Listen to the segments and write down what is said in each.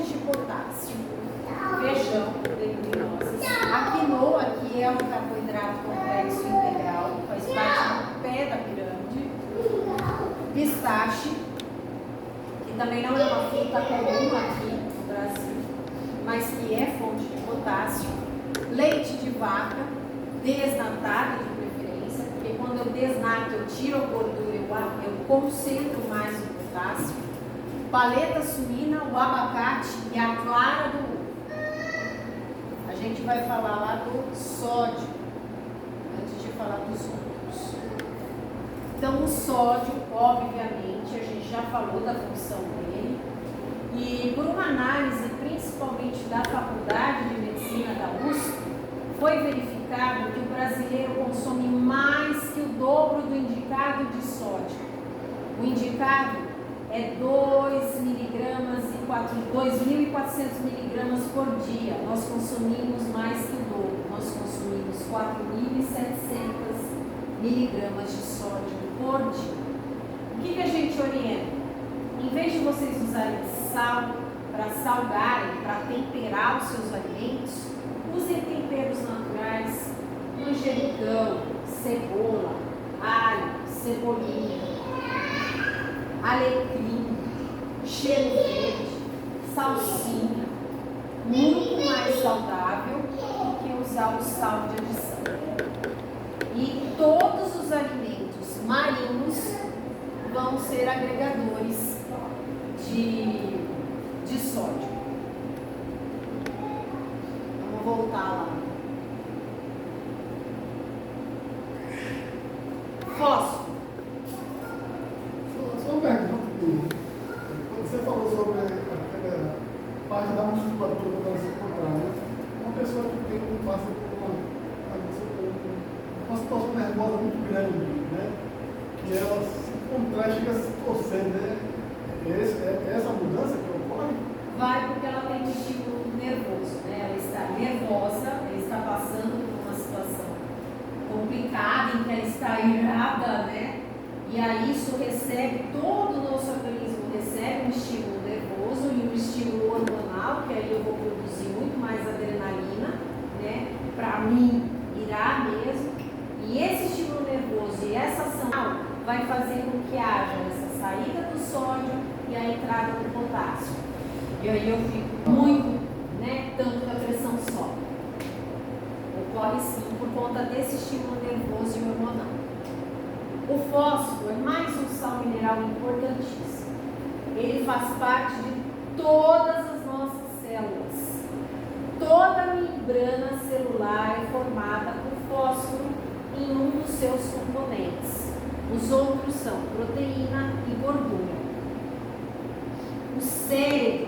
Fontes de potássio: feijão, leguminosas. A quinoa, que é um carboidrato complexo integral, faz parte do pé da pirâmide. Pistache, que também não é uma fruta comum aqui no Brasil, mas que é fonte de potássio. Leite de vaca, desnatado de preferência, porque quando eu desnato, eu tiro a gordura, eu concentro mais o potássio. Paleta suína, o abacate e a clara do ovo. A gente vai falar lá do sódio, antes de falar dos outros. Então, o sódio, obviamente, a gente já falou da função dele. E por uma análise, principalmente da Faculdade de Medicina da USP, foi verificado que o brasileiro consome mais que o dobro do indicado de sódio. O indicado é 2.400 miligramas por dia. Nós consumimos mais que o dobro. Nós consumimos 4.700 miligramas de sódio por dia. O que a gente orienta? Em vez de vocês usarem sal para salgarem, para temperar os seus alimentos, usem temperos naturais, manjericão, cebola, alho, cebolinha, alecrim, cheiro verde, salsinha. Muito mais saudável do que usar o sal de adição. E todos os alimentos marinhos vão ser agregadores de sódio. Vamos voltar lá. Fósforo. Só uma pergunta. Quando você falou sobre aquela parte da musculatura da circunferência, uma pessoa que passa por uma situação nervosa muito grande, né? Que ela se contrai, chega a se torcer, né? Essa mudança que ocorre? Vai porque ela tem um estímulo nervoso, né? Ela está nervosa, ela está passando por uma situação complicada em que ela está irada, né? E aí isso recebe, todo o nosso organismo recebe um estímulo nervoso e um estímulo hormonal, que aí eu vou produzir muito mais adrenalina, né? Para mim irar mesmo. E esse estímulo nervoso e essa ação vai fazer com que haja essa saída do sódio e a entrada do potássio. E aí eu fico muito, né, tanto da pressão sobe. Ocorre sim por conta desse estímulo nervoso e hormonal. O fósforo é mais um sal mineral importantíssimo. Ele faz parte de todas as nossas células. Toda a membrana celular é formada por fósforo em um dos seus componentes. Os outros são proteína e gordura. O cérebro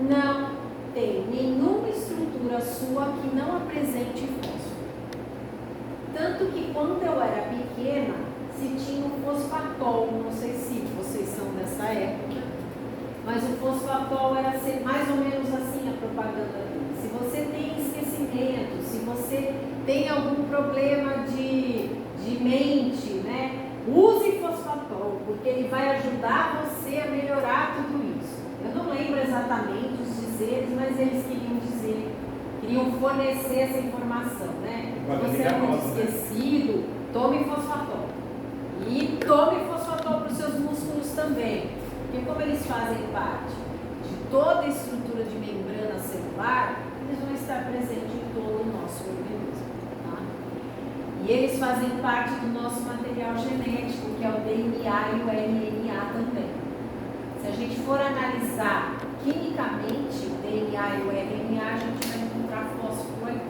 não tem nenhuma estrutura sua que não apresente fósforo. Tanto que quando eu era pequena, se tinha o fosfatol, não sei se vocês são dessa época, mas o fosfatol era mais ou menos assim a propaganda dele. Se você tem esquecimento, se você tem algum problema de mente, né? Use fosfatol, porque ele vai ajudar você a melhorar tudo isso. Eu não lembro exatamente os dizeres, mas eles queriam fornecer essa informação, né? Se você é muito esquecido, tome fosfatol. E tome fosfatol para os seus músculos também, porque como eles fazem parte de toda a estrutura de membrana celular, eles vão estar presentes em todo o nosso organismo. Tá? E eles fazem parte do nosso material genético, que é o DNA e o RNA também. Se a gente for analisar quimicamente o DNA e o RNA, a gente vai encontrar fósforo aí.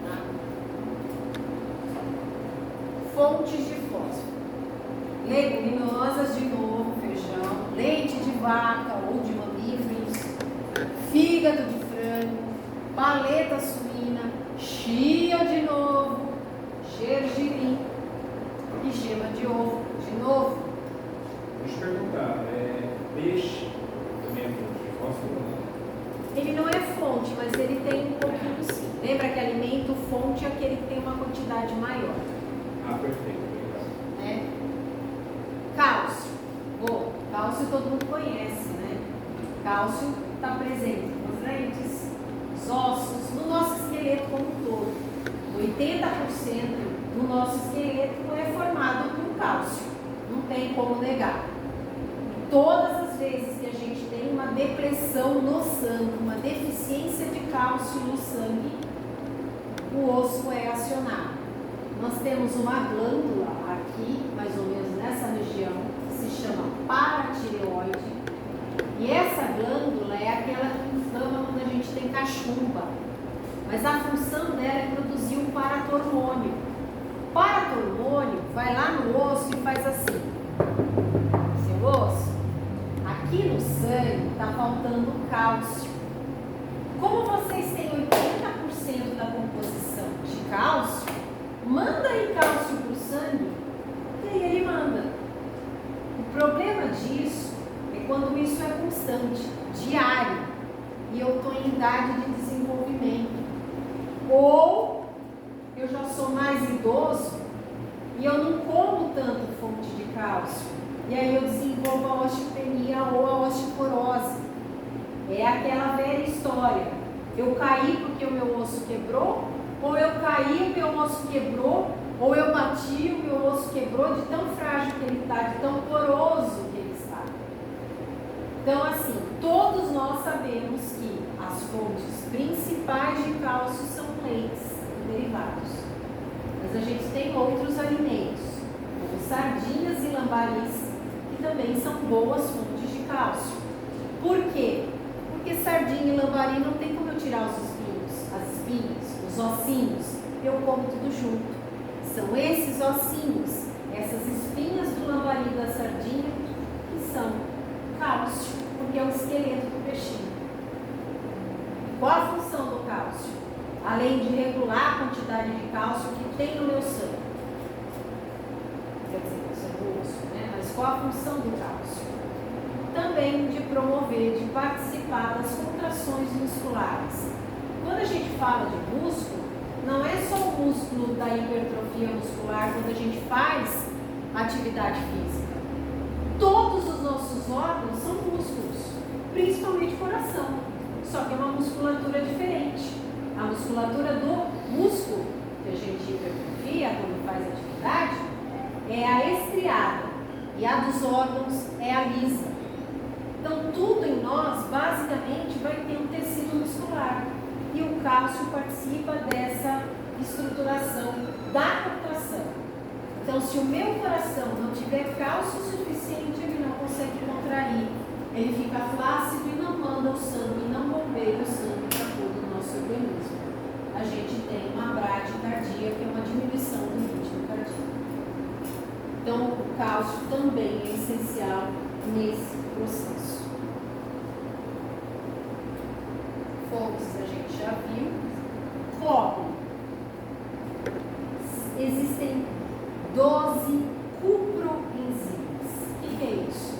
Tá? Fontes de fósforo. Leguminosas, de novo, feijão, leite de vaca ou de mamíferos, fígado de frango, paleta suína, chia de novo, gergelim e gema de ovo, de novo. Deixa eu perguntar, peixe também é fonte de fósforo? Ele não é fonte, mas ele tem um pouquinho sim. Lembra que alimento fonte é aquele que tem uma quantidade maior. Ah, perfeito. Cálcio. Bom, cálcio todo mundo conhece, né? cálcio está presente nos dentes, nos ossos, no nosso esqueleto como um todo. 80% do nosso esqueleto é formado por cálcio, não tem como negar. E todas as vezes que a gente tem uma depressão no sangue, uma deficiência de cálcio no sangue, o osso é acionado. Nós temos uma glândula aqui, mais ou menos nessa região, que se chama paratireoide. E essa glândula é aquela que inflama quando a gente tem cachumba. Mas a função dela é produzir um paratormônio. O paratormônio vai lá no osso e faz assim. Seu osso, aqui no sangue está faltando cálcio. Como vocês têm 80% da composição de cálcio, manda aí cálcio para o sangue, e aí ele manda. O problema disso é quando isso é constante, diário, e eu estou em idade de desenvolvimento. Ou eu já sou mais idoso e eu não como tanto fonte de cálcio, e aí eu desenvolvo a osteopenia ou a osteoporose. É aquela velha história. Eu caí porque o meu osso quebrou, ou eu caí, o meu osso quebrou, ou eu bati, o meu osso quebrou, de tão frágil que ele está, de tão poroso que ele está. Então, assim, todos nós sabemos que as fontes principais de cálcio são leites e derivados. Mas a gente tem outros alimentos, como sardinhas e lambaris, que também são boas fontes de cálcio. Por quê? Porque sardinha e lambari não tem como eu tirar os espinhos, as espinhas, os ossinhos. Eu como tudo junto. São esses ossinhos, essas espinhas do lambari e da sardinha, que são cálcio, porque é o esqueleto do peixinho. Qual a função do cálcio? Além de regular a quantidade de cálcio que tem no meu sangue. Quer dizer, isso é do osso, né? Mas qual a função do cálcio? Também de promover, de participar das contrações musculares. Quando a gente fala de músculo, não é só o músculo da hipertrofia muscular quando a gente faz atividade física. Todos os nossos órgãos são músculos, principalmente o coração. Só que é uma musculatura diferente. A musculatura do músculo que a gente hipertrofia quando faz atividade é a estriada e a dos órgãos é a lisa. Então tudo em nós basicamente vai ter um tecido muscular e o cálcio participa dessa estruturação da contração. Então se o meu coração não tiver cálcio suficiente, ele não consegue contrair. Ele fica flácido e não manda o sangue, não bombeia o sangue para todo o nosso organismo. A gente tem uma bradicardia, que é uma diminuição do ritmo cardíaco. Então, o cálcio também é essencial nesse processo. Fontes a gente já viu. Cobre. Existem 12 cuproenzimas. O que é isso?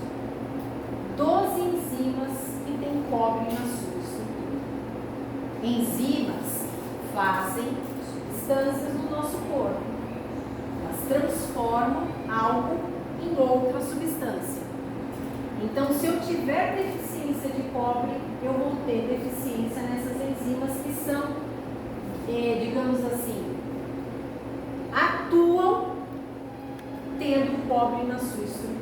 12 enzimas que têm cobre na sua estrutura. Enzimas fazem substâncias no nosso corpo. Elas transformam algo em outra substância. Então, se eu tiver deficiência de cobre, eu vou ter deficiência nessas enzimas que são, digamos assim, atuam tendo cobre na sua estrutura.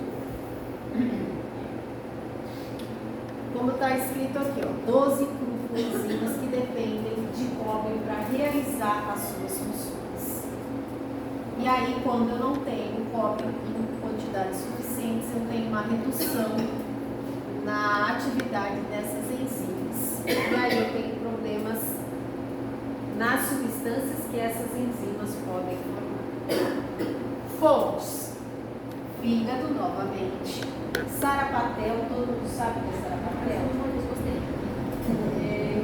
Como está escrito aqui, ó, 12 enzimas que dependem de cobre para realizar as suas funções. E aí, quando eu não tenho cobre em quantidades suficientes, eu tenho uma redução na atividade dessas enzimas. E aí eu tenho problemas nas substâncias que essas enzimas podem formar. Fontes. Fígado, novamente. Sarapatel, todo mundo sabe o que é sarapatel?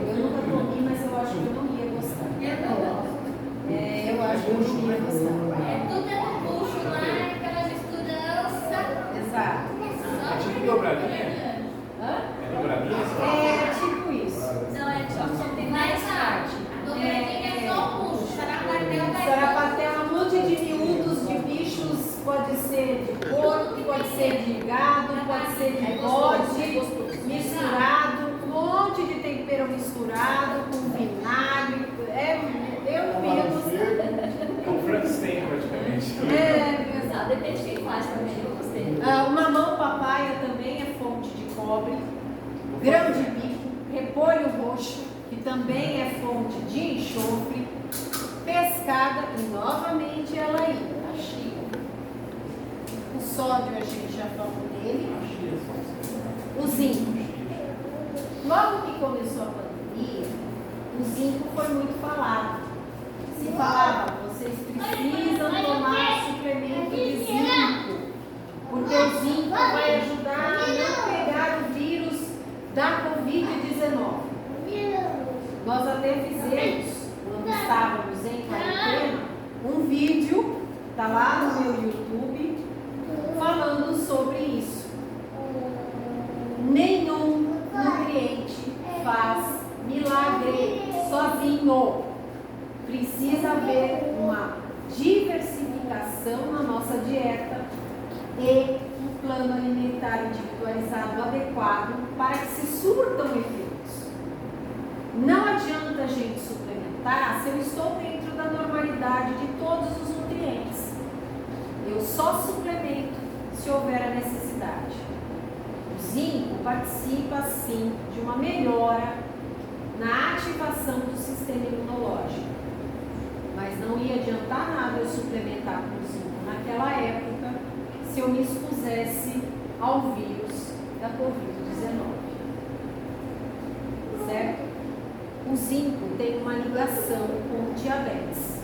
Eu nunca comi, mas eu acho que eu não ia gostar. Eu acho que eu não ia gostar. Tudo é um bucho lá, aquela misturança. Exato. É tipo dobradinha? Hã? É dobradinha? É tipo isso. Não, é só tem mais tarde. Dobradinha é só um bucho. Sarapatel é um monte de miúdos de bichos, pode ser de porco, pode ser de gado, pode ser de bode, misturado. cobre, grão de bico, repolho roxo, que também é fonte de enxofre, pescada e novamente ela aí, a xícara. O sódio a gente já falou dele. O zinco. Logo que começou a pandemia, o zinco foi muito falado. Se falava, vocês precisam tomar suplemento de zinco, porque o zinco vai ajudar a não pegar o vírus da Covid-19. Nós até fizemos, quando estávamos em quarentena, um vídeo, está lá no meu YouTube, falando sobre isso. Nenhum nutriente faz milagre sozinho. Precisa haver uma diversificação na nossa dieta e um plano alimentar individualizado adequado para que se surtam efeitos. Não adianta a gente suplementar se eu estou dentro da normalidade de todos os nutrientes. Eu só suplemento se houver a necessidade. O zinco participa, sim, de uma melhora na ativação do sistema imunológico. Mas não ia adiantar nada eu suplementar com zinco naquela época se eu me expusesse ao vírus da Covid-19. Certo? O zinco tem uma ligação com o diabetes.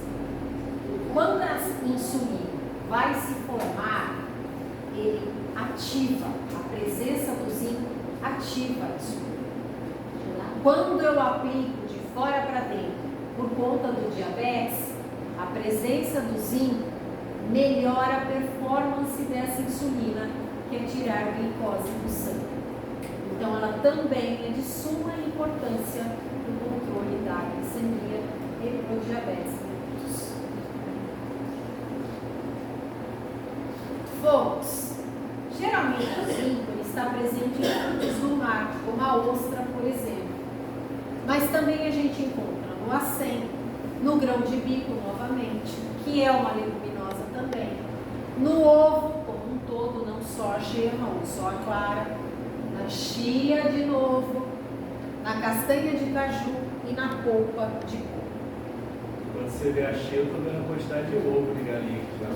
Quando a insulina vai se formar, ele ativa, a presença do zinco ativa a insulina. Quando eu aplico de fora para dentro, por conta do diabetes, a presença do zinco melhora a performance dessa insulina, que é tirar a glicose do sangue. Então, ela também é de suma importância no controle da glicemia e do diabetes mellitus. Fontes. Geralmente, o zinco está presente em frutos do mar, como a ostra, por exemplo. Mas também a gente encontra no acém, no grão de bico, novamente, que é uma leguminosa também, no ovo como um todo, não só a gema ou só a clara, na chia de novo, na castanha de caju e na polpa de coco. Quando você vê a chia, eu estou vendo a quantidade de ovo de galinha aqui, tá?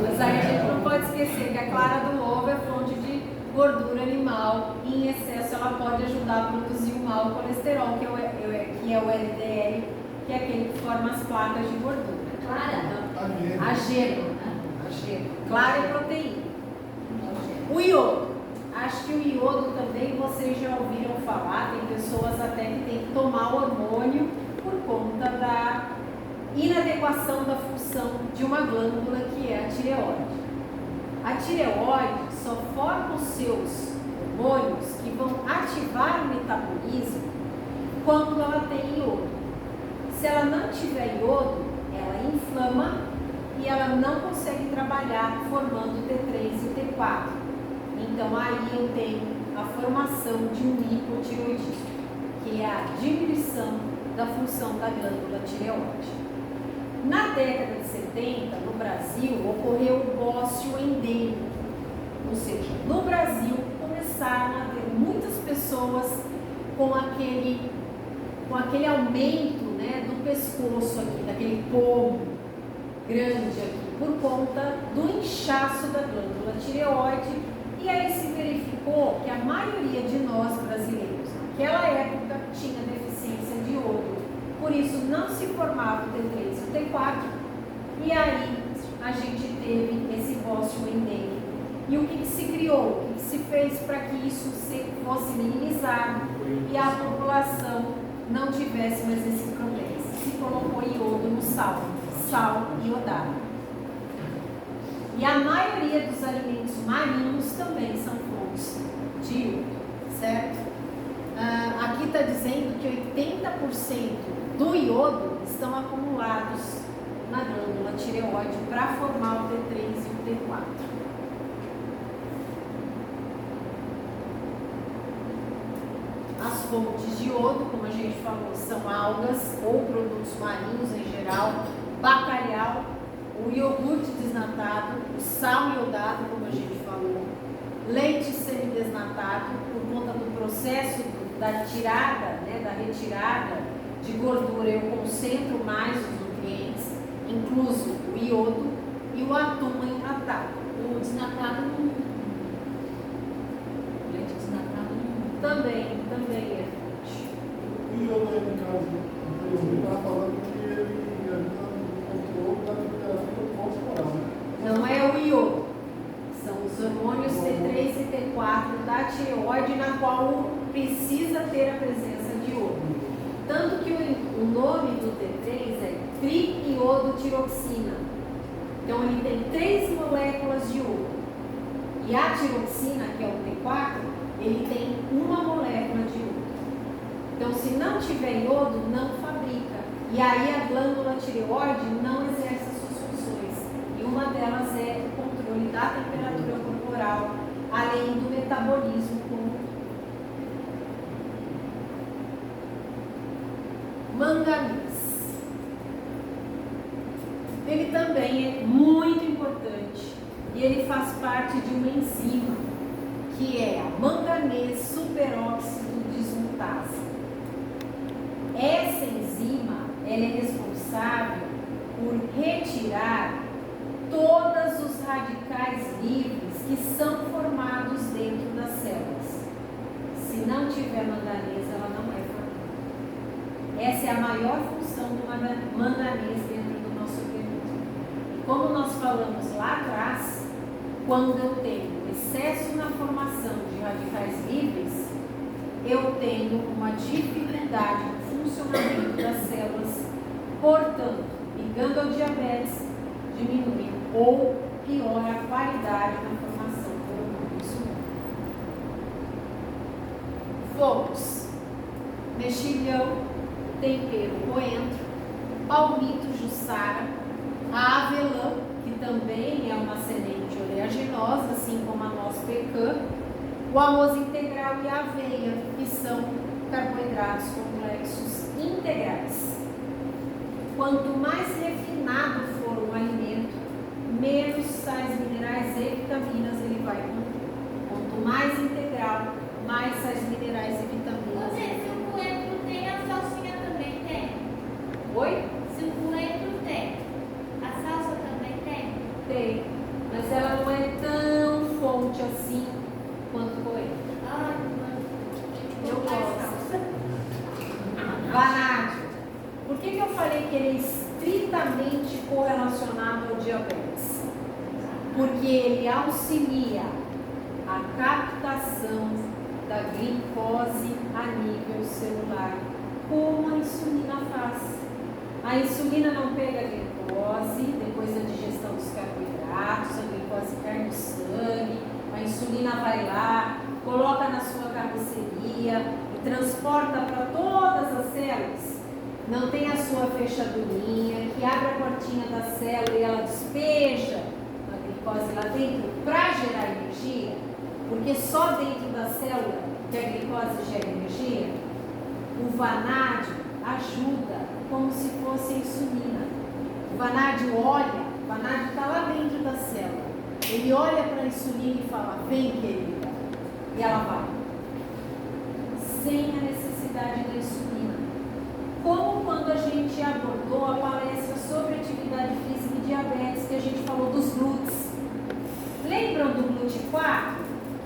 Mas aí a gente não pode esquecer que a clara do ovo é fonte de gordura animal e em excesso ela pode ajudar a produzir o mau colesterol, que é o LDL, que é aquele que forma as placas de gordura. Clara? A gema. Clara é proteína. O iodo. Acho que o iodo também vocês já ouviram falar, tem pessoas até que têm que tomar hormônio por conta da inadequação da função de uma glândula que é a tireoide. A tireoide só forma os seus hormônios que vão ativar o metabolismo quando ela tem iodo. Se ela não tiver iodo, ela inflama e ela não consegue trabalhar formando o T3 e o T4. Então aí eu tenho a formação de um hipotireoidismo, que é a diminuição da função da glândula tireoide. Na década de 70, no Brasil, ocorreu o bócio endêmico, ou seja, no Brasil começaram a ter muitas pessoas com aquele aumento, né, do pescoço aqui, daquele pomo grande aqui, por conta do inchaço da glândula tireoide, e aí se verificou que a maioria de nós brasileiros, naquela época, tinha deficiência de iodo. Por isso não se formava o T3 e o T4, e aí a gente teve esse bócio endêmico. E o que se criou? O que se fez para que isso fosse minimizado e a população não tivesse mais esse problema? Se colocou iodo no sal iodado. E a maioria dos alimentos marinhos também são fontes de iodo, certo? Aqui está dizendo que 80% do iodo estão acumulados na glândula tireoide para formar o T3 e o T4. As fontes de iodo, como a gente falou, são algas ou produtos marinhos em geral, bacalhau, o iogurte desnatado, o sal iodado, como a gente falou, leite semidesnatado da tirada, né, da retirada de gordura, eu concentro mais os nutrientes, incluso o iodo e o atum enlatado. O desnatado não. O leite desnatado não. Também é fonte. O iodo aí, no caso, ele estava falando que ele ajuda no controle da temperatura corporal, né? Não é o iodo, são os hormônios T3 e T4 da tireoide, na qual precisa ter a presença de iodo. Tanto que o nome do T3 é triiodotiroxina. Então ele tem 3 moléculas de iodo. E a tiroxina, que é o T4, ele tem 1 molécula de iodo. Então se não tiver iodo, não fabrica. E aí a glândula tireoide não exerce as suas funções. E uma delas é o controle da temperatura corporal, além do metabolismo como manganês. Ele também é muito importante e ele faz parte de uma enzima que é a manganês superóxido dismutase. Essa enzima ela é responsável por retirar todos os radicais livres que são formados dentro das células. Se não tiver manganês, ela não é formada. Essa é a maior função do manganês dentro do nosso organismo. E como nós falamos lá atrás, quando eu tenho excesso na formação de radicais livres, eu tenho uma dificuldade no funcionamento das células, portanto, ligando ao diabetes, diminui ou piora a qualidade na formação do hormônio. Fontes: mexilhão, tempero coentro, palmito jussara, a avelã, que também é uma semente oleaginosa, assim como a noz pecan, o arroz integral e a aveia, que são carboidratos complexos integrais. Quanto mais refinado for o alimento, menos sais minerais e vitaminas ele vai conter. Quanto mais integral, mais sais minerais e vitaminas. Se o coentro tem, a salsinha também tem. Oi? Se o coentro tem, a salsa também tem. Tem, mas ela não é tão fonte assim quanto o coentro. Ai, Eu faz gosto. salsa. Vanádio. Por que eu falei que ele é estritamente correlacionado ao diabetes? Porque ele auxilia a captação da glicose a nível celular, como a insulina faz. A insulina não pega a glicose depois da digestão dos carboidratos, a glicose cai no sangue, a insulina vai lá, coloca na sua carroceria e transporta para todas as células. Não tem a sua fechadurinha que abre a portinha da célula e ela despeja a glicose lá dentro para gerar energia, porque só dentro da célula que a glicose gera energia. O vanádio ajuda como se fosse a insulina. O vanádio olha, o vanádio está lá dentro da célula, ele olha para a insulina e fala: vem, querida, e ela vai, sem a necessidade da insulina. Como quando a gente abordou a palestra sobre atividade física e diabetes, que a gente falou dos glúteos. Lembram do GLUT4?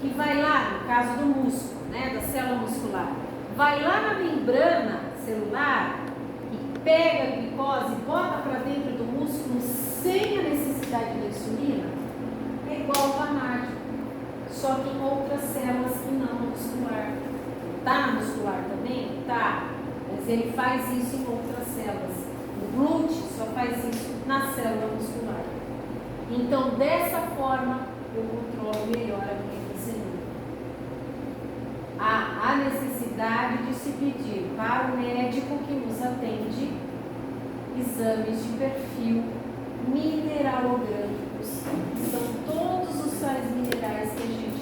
Que vai lá, no caso do músculo, né, da célula muscular, vai lá na membrana celular e pega a glicose e bota para dentro do músculo sem a necessidade da insulina? É igual ao vanádio, só que em outras células que não a muscular. Tá na muscular também? Tá. Mas ele faz isso em outras células. O glúteo só faz isso na célula muscular. Então, dessa forma, eu controlo melhor a minha glicemia. Há a necessidade de se pedir para o médico que nos atende exames de perfil mineralogânicos, que são todos os sais minerais que a gente